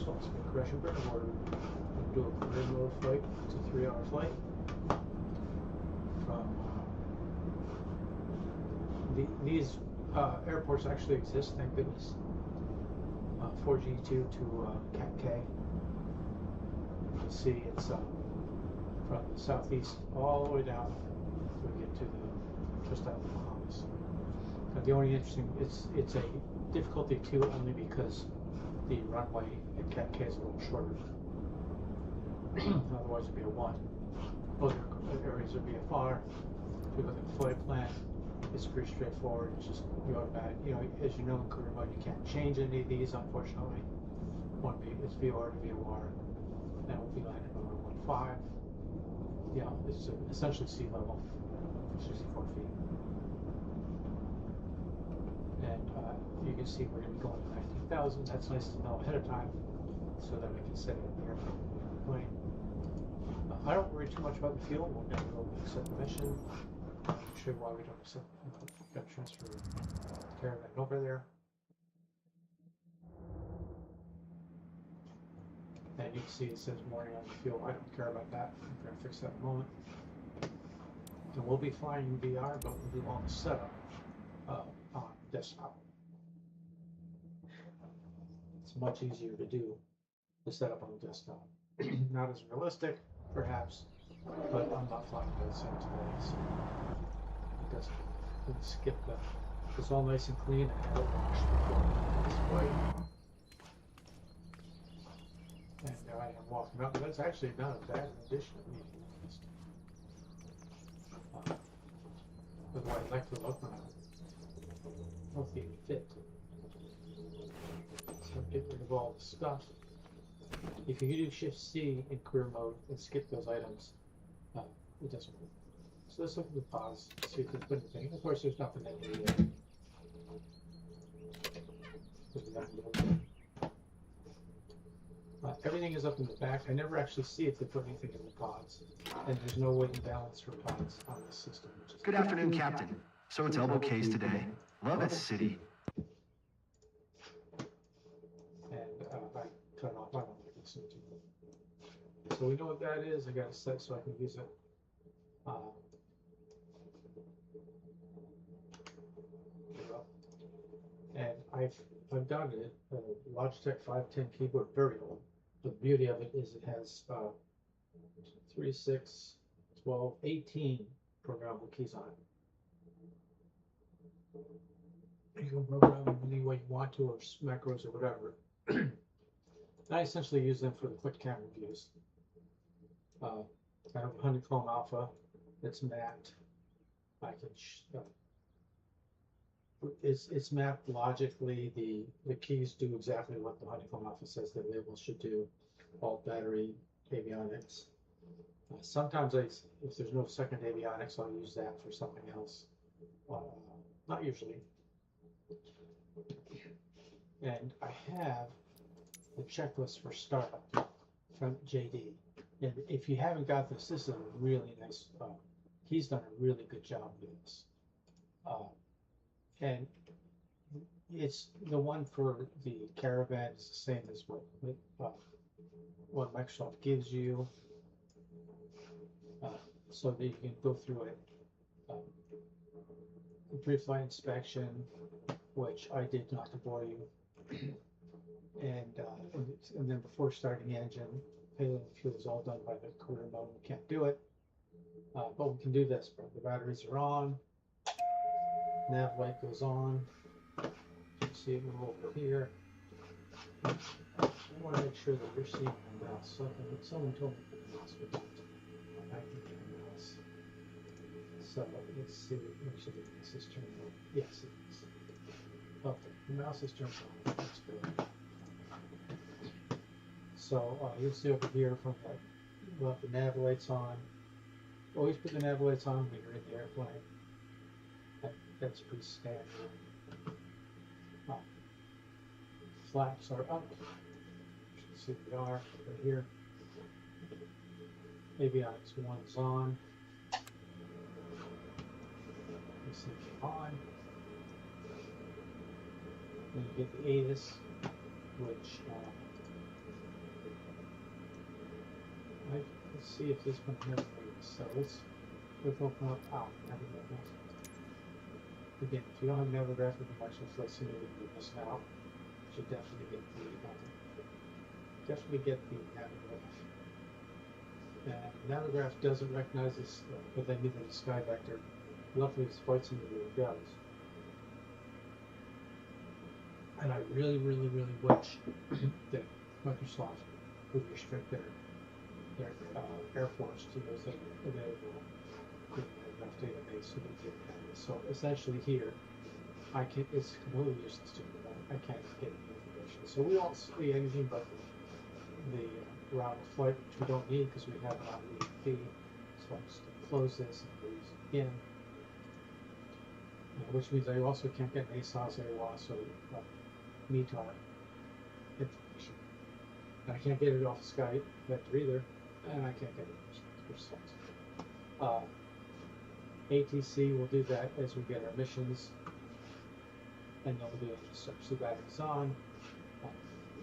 StallSpinCrashNBurn, or do a career mode flight. It's a 3-hour flight from these airports actually exist, thank goodness. 4G2 to CAT-K. You can see it's from the southeast all the way down till we get to just out of the Bahamas. Now, the only interesting, it's a difficulty 2 only because the runway at CAT-K is a little shorter. Otherwise it'd be a 1. Other areas would be a FAR. If you look at the flight plan, it's pretty straightforward. It's just the automatic. You know, as you know, in career mode, you can't change any of these, unfortunately. It's VOR to VOR. Then we'll be landing over 1.5. Yeah, it's essentially sea level, 64 feet. And you can see we're going to be going to 19,000. That's nice to know ahead of time so that we can set it in the airplane. I don't worry too much about the fuel. We're going to go accept the mission. I'll show you why we don't accept transfer the caravan over there. And you can see it says warning on the fuel. I don't care about that. I'm going to fix that in a moment. And we'll be flying in VR, but we'll do all the setup on desktop. It's much easier to do the setup on the desktop. Not as realistic, perhaps, but I'm not flying by the same today, so it doesn't skip that. It's all nice and clean. I had it washed before this way. And I am walking up. That's actually not a bad rendition of me. That's why I like to look on it. Healthy and fit. So get rid of all the stuff. If you do Shift C in career mode and skip those items, it doesn't work. So let's look at the pause, see if there's anything. Of course, there's nothing in here. Everything is up in the back. I never actually see if they put anything in the pods, and there's no weight and balance for pods on this system. Good afternoon, Captain. So it's elbow case today. Love its city. And I cut off. I don't like listening to it. So we know what that is. I got it set so I can use it. And I've done it. Logitech 510 keyboard, very old. The beauty of it is it has 3, 6, 12, 18 programmable keys on it. You can program them any way you want to, or macros or whatever. I essentially use them for the quick camera views. I have a Honeycomb Alpha that's mapped. I can it's mapped logically. The keys do exactly what the Honeycomb Alpha says the label should do. Alt, battery, avionics. Sometimes if there's no second avionics, I'll use that for something else. Not usually. And I have the checklist for startup from JD. And if you haven't got this, this is a really nice. He's done a really good job with this. And it's the one for the caravan is the same as what Microsoft gives you, so that you can go through it. Pre-flight inspection, which I did not to bore you, and then before starting the engine, payload and fuel is all done by the career mode. We can't do it, but we can do this. The batteries are on. Nav light goes on. You can see it move over here. I want to make sure that you're seeing the mouse. Someone told me that the mouse was on. I can get the mouse. So let's see. Make sure the mouse is turned on. Yes, it is. Okay, the mouse is turned on. That's good. So you'll see over here from that, we'll have the nav lights on. Always put the nav lights on when you're in the airplane. That's pretty standard. Flaps are up. You can see they are right here. Avionics 1 is on. This is on. Then you get the ATIS, which let's see if this one has rates. So let's open up Navigraph. Again, if you don't have Navigraph with the Marshall Flex Simulator, you're missing out. You should definitely get the Navigraph. And Navigraph doesn't recognize this, but then neither the Sky Vector. Luckily, this Flight Simulator does. And I really, really, really wish that Microsoft would restrict their Air Force to those that are available in the Navigraph database so they can have it. So essentially here, it's completely useless to me. I can't get any information. So we don't see anything but the route of flight, which we don't need because we have it on the So I'm just going to close this and use it again. Which means I also can't get an ASOS, AWAS, or METAR information. And I can't get it off of Sky Vector either, and I can't get it which sucks. ATC will do that as we get our missions, and they'll do it to search the batteries on.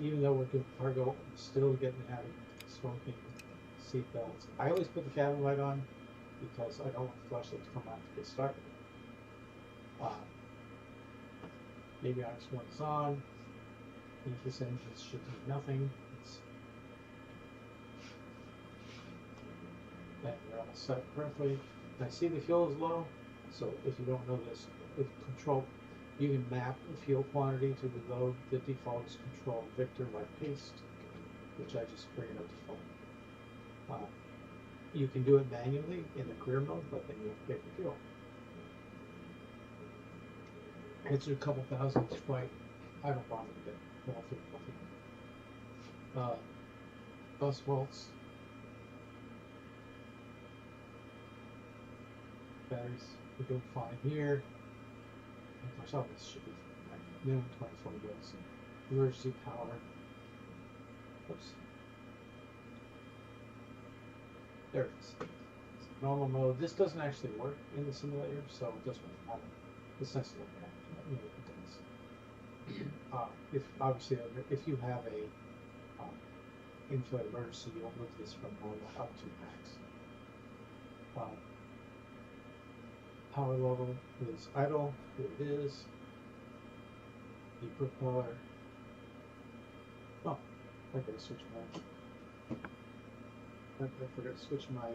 Even though we're doing cargo, I'm still getting having smoking seatbelts. I always put the cabin light on because I don't want the flashlight to come out to get started. Avionics 1 is on. This engine should do nothing. And we're all set correctly. And I see the fuel is low, so if you don't know this, with control, you can map the fuel quantity to reload. The default is Control Victor by paste, which I just bring it up to full. You can do it manually in the career mode, but then you have to pay for fuel. It's a couple thousand each flight. I don't bother with it. Bus volts. Batteries are doing fine here. Of course, all this should be like minimum 24 volts. Emergency power. Oops. There it is. Normal mode. This doesn't actually work in the simulator, so it doesn't really matter. It's nice to look at. If obviously, if you have a in-flight emergency, you'll move this from normal up to max. Power level is idle. Here it is. The propeller. Oh, I gotta switch I forgot to switch my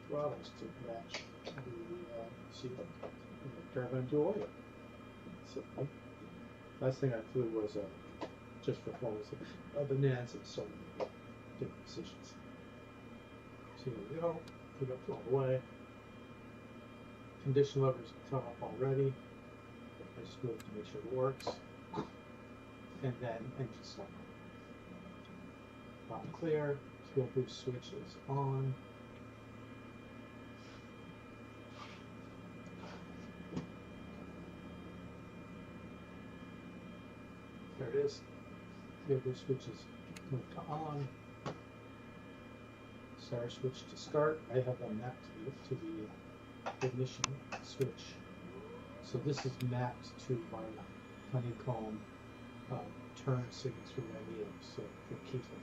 throttles to match the seatbelt. Drive into oil. So, last thing I flew was just for performance of the NAS and so many different positions. So here we go. Put up all the way. Condition levers come up already. I just do it to make sure it works. And then engine start. Clear. Fuel boost switch is on. There it is. Fuel boost switch is moved to on. Star switch to start. I have that mapped to the ignition switch. So this is mapped to my honeycomb turn signals for my needle, so it keeps them.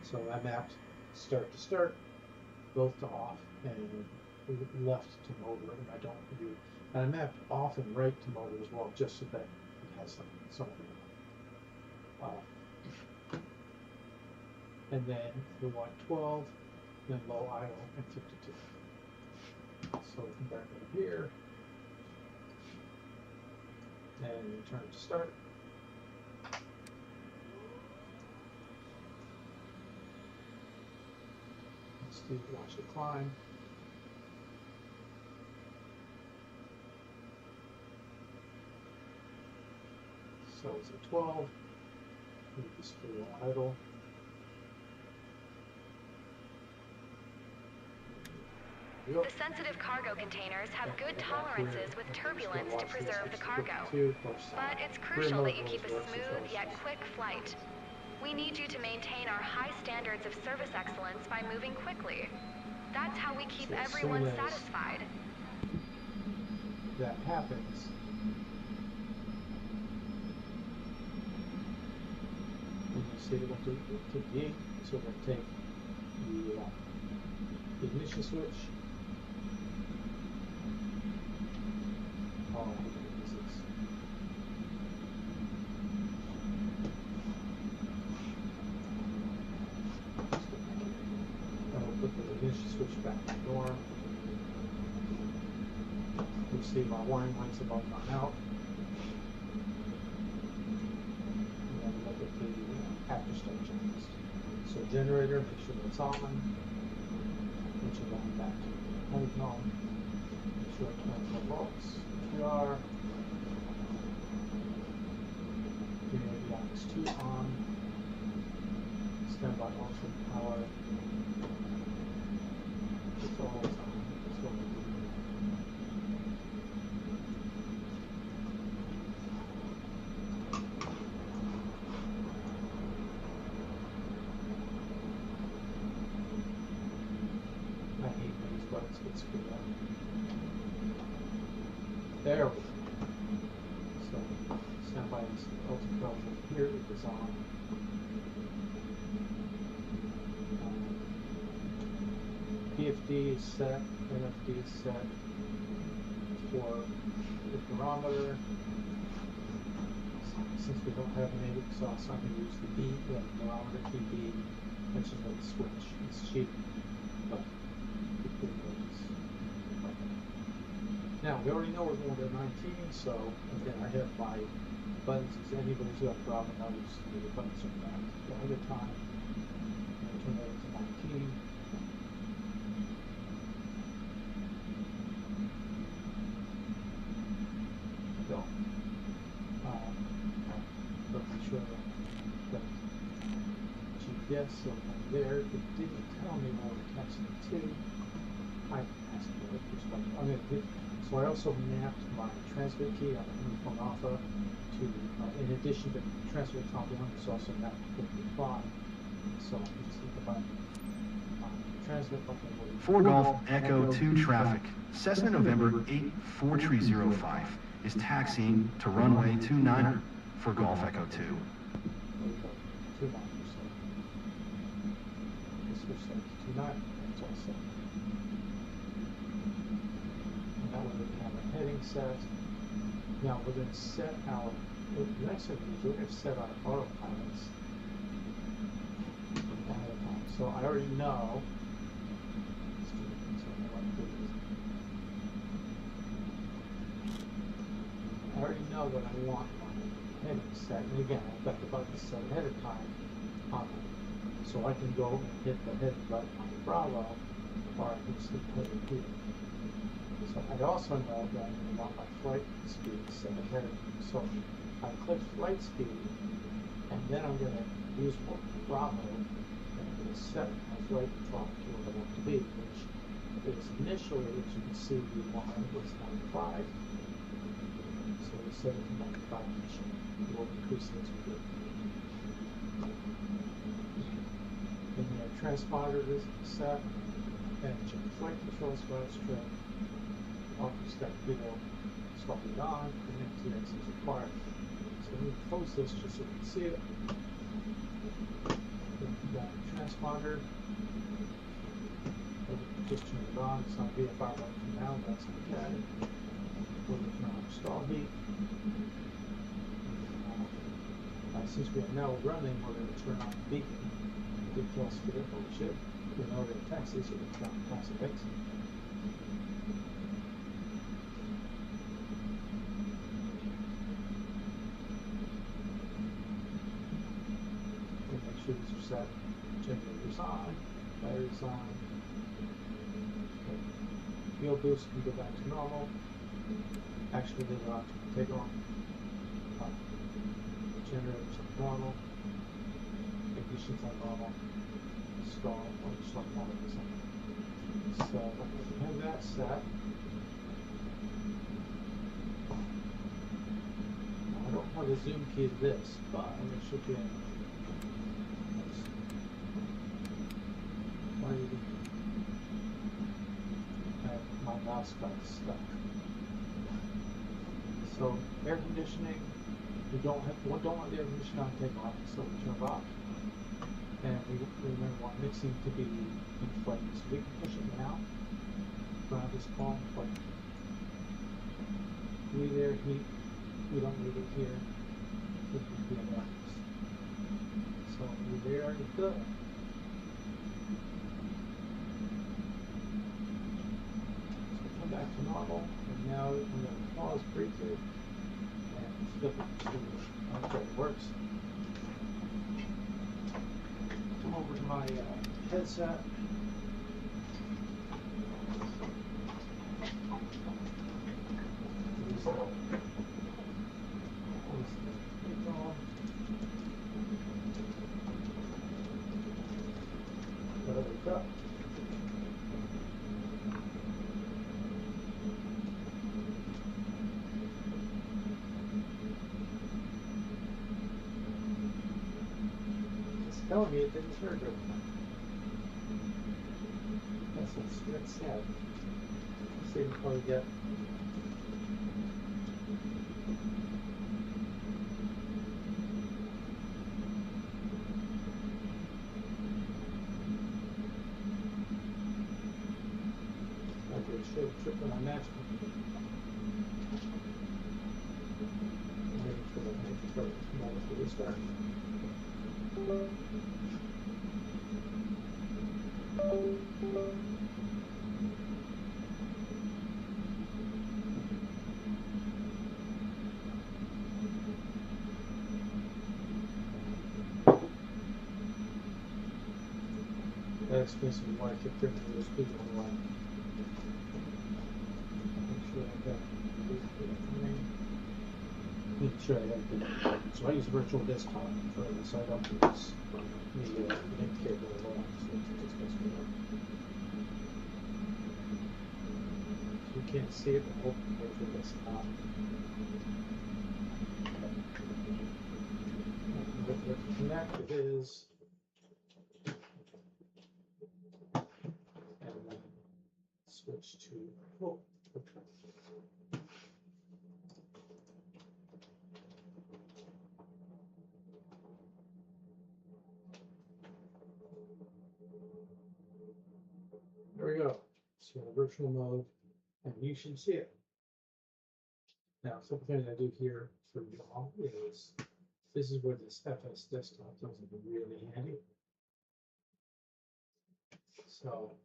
So I mapped start to start, both to off, and left to motor, and I don't do. And I mapped off and right to motor as well, just so that it has something. And then we want 12, then low idle, and 52. So we come back over here, and return to start. Let's do watch the climb. So it's at 12. Move this to idle. The sensitive cargo containers have good tolerances with turbulence to preserve the cargo. But it's crucial that you keep a smooth yet quick flight. We need you to maintain our high standards of service excellence by moving quickly. That's how we keep everyone satisfied. That happens. And you see it went to 58, so we're going to take the ignition switch. Oh, this is. I'll put the ignition switch back in the door. You see my warning lights about gone out. And then look at the after start checklist. So generator, make sure it's on. Which are going back to the honeycomb. Make sure it's 24 volts. We are. Avionics 2 on. Standby alternate power. It's always on. It's always on. I hate these buttons get screwed up. There we go. So, standby is ultimate power here, it is on. PFD is set, NFD is set for the barometer. Since we don't have an exhaust, I'm going to use the B, the barometer PB, which is like the switch. It's cheap, but it works. Now, we already know we're going to 19, so again, I have my buttons. If anybody's got a problem, I'll use the buttons are back the other time. And turn that to 19. Go. But be sure that GPS, so from there, it didn't tell me where we're texting to. I asked for it, I'm going to hit. So I also mapped my transmit key on the uniform alpha to, in addition to transmit top 1, it's also mapped to 55. So you just hit the button. Transmit button. 4 Golf Echo 2 traffic. Cessna November 84305 is taxiing to runway 29 for Golf Echo 2. There we go. 29%. Let's switch that to 29. That's all set. Now we're going to have a heading set. Now we're going to set our, the next thing we're going to set our autopilots ahead of time. So I already know, that I want my heading set. And again, I've got the button set ahead of time on it. So I can go and hit the heading button on the Bravo, or I can just hit the heading here. So I also know that I want my flight speed set ahead of me. So I click flight speed, and then I'm going to use Bravo, and I'm going to set my flight clock to where I want to be, which is initially, as you can see, the line was 95. So we set it to 95 initially. We'll increase it as we go. Then we have transponder is set, and check flight control spots, trim. Office step video, swap it on, connect to X is required. So let me close this just so you can see it. Then we've got transponder. Just turn it on, it's not VFR right from now, that's okay. We're looking on stall heat. Since we are now running, we're going to turn on the beacon. Get close to it, but we should. We know that taxis are going to turn on taxi exit. Make sure these are set. Generators on, batteries on. Okay. Fuel boost can go back to normal. Actually, they want to take on. Generators are normal. Ignitions are normal. Stall or stop on it. So we have that set. Now, I don't have a zoom key to this, but it should be in. My mouse got stuck. So air conditioning, we don't want the air conditioning on take off, so we turn it off. And we want mixing to be in flight, so we can push it now. Around this column, but we there, we don't need it here. It can be in lines. So we there, it's good. So come back to normal, and now I'm going to pause briefly and flip it to how it works. Come over to my headset. It's telling me it didn't trigger. That's sad. Let's see if we get. Trip on my match. Waiting for the restart. That explains why I kept turning those people on the line. Make sure I have the, so I use virtual desktop for this. I don't use the link cable at all. So it just goes me up. So you can't see it, but open virtual desktop. The connect is, and then switch to, oh, okay. There we go. So virtual mode, and you should see it. Now, some things I do here for you all is, this is where this FS desktop comes in really handy. So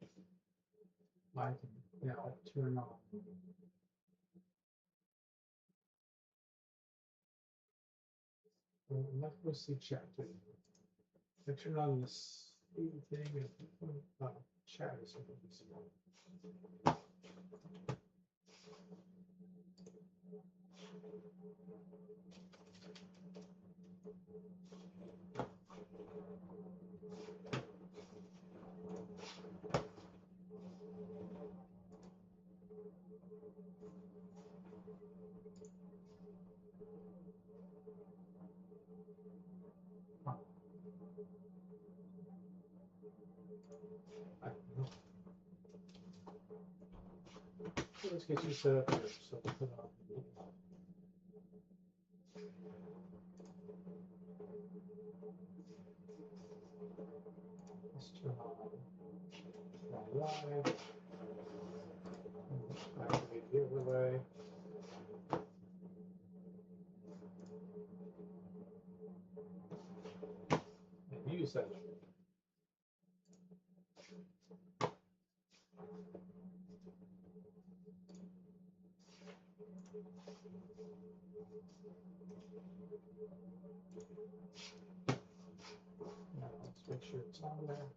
I can now turn on I'm not supposed to see chat. I turn on this thing and chat is something to see. Let's get you set up here. So we'll put on. Let's turn on live. Activate the overlay. And use that. Now let's make sure it's on there.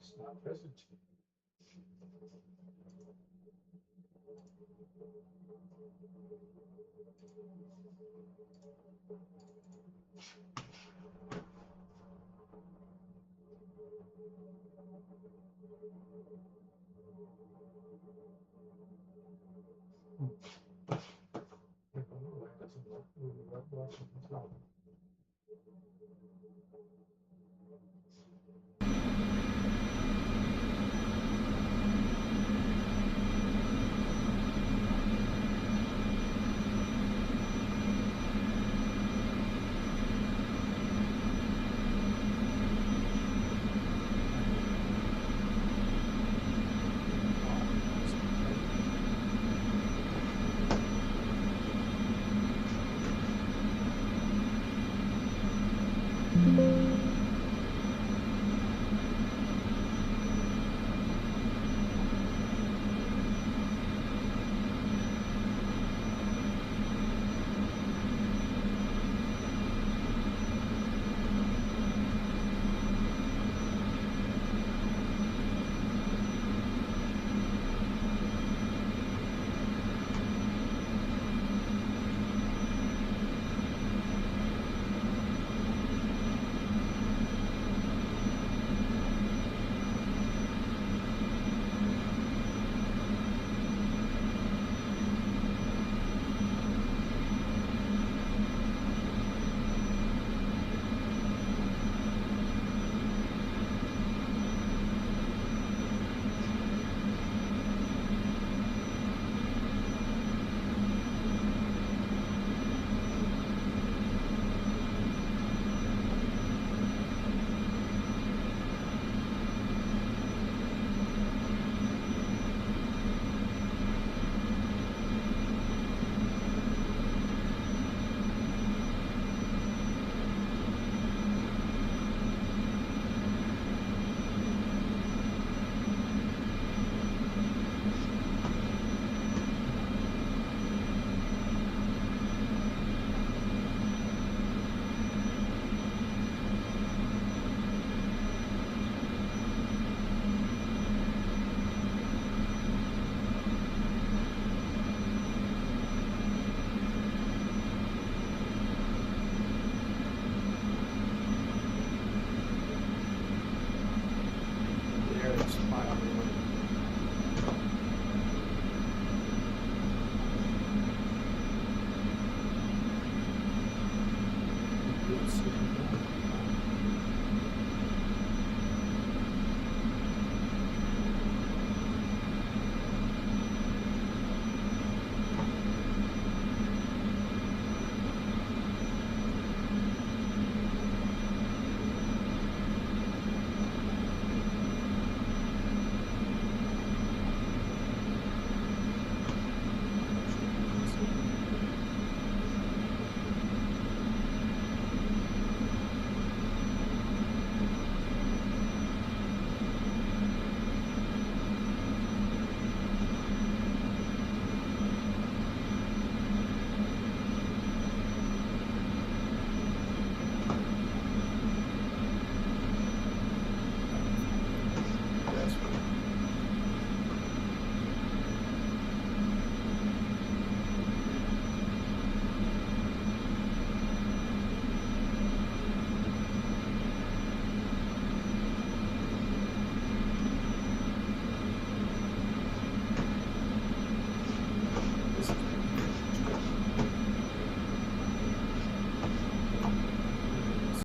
It's not present.